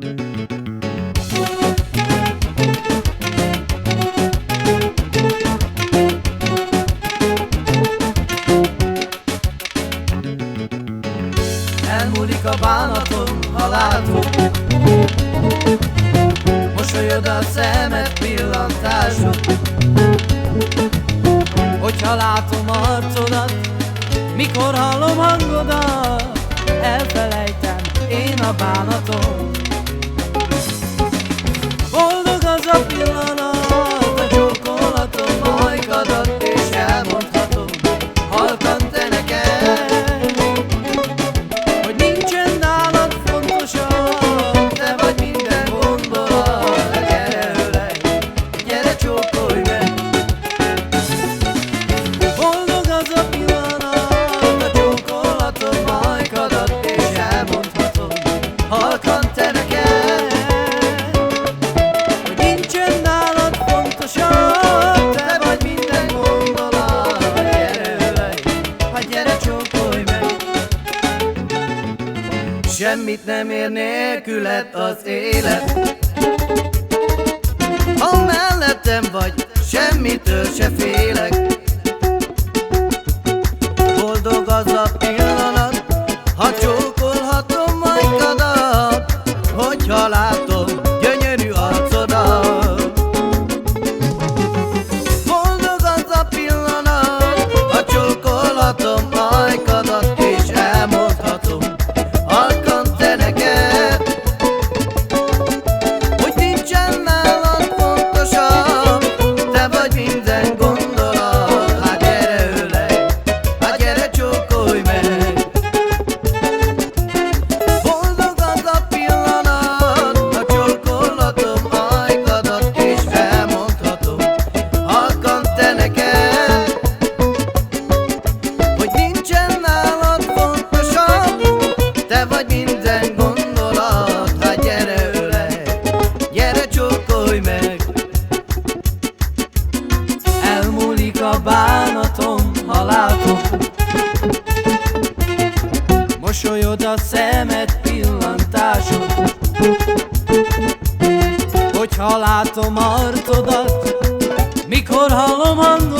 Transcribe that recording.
Elmúlik a bánatom, ha látom, mosolyod a szemed, pillantásod. Hogyha látom arcodat, mikor hallom hangodat, elfelejtem én a bánatom. Boldog az a pillanat, a csókolatom, ajkadat, és elmondhatom halkan te neked, hogy nincsen nálad fontosabb, te vagy minden gondolat. Gyere ölej, gyere csókolj meg. Boldog az a pillanat, a csókolatom, ajkadat, és elmondhatom halkan te neked, hogy nincsen nálad fontosabb, te vagy minden gondolat. Gyere ölej, hát gyere csókolj meg. Semmit nem ér nélküled az élet, ha mellettem vagy, semmitől se félek. Boldog az a pillanat, ha csókolhatom ajkadat, hogyha látom gyönyörű arcodat. Boldog az a pillanat, ha csókolhatom ajkadat, és elmondhatom halkan te neked, hogy nincsen nálad fontosabb, te vagy minden gondolat. Hát gyere ölej, hát gyere csókolj meg. Boldog az a pillanat, ha csókolhatom ajkadat, és elmondhatom halkan te neked, hogy nincsen nálad fontosabb, te vagy minden gondolat. Hát gyere ölej, gyere csókolj meg. Elmúlik a bánatom, ha látom, mosolyod a szemed, pillantásod. Hogyha látom arcodat, mikor hallom hangodat,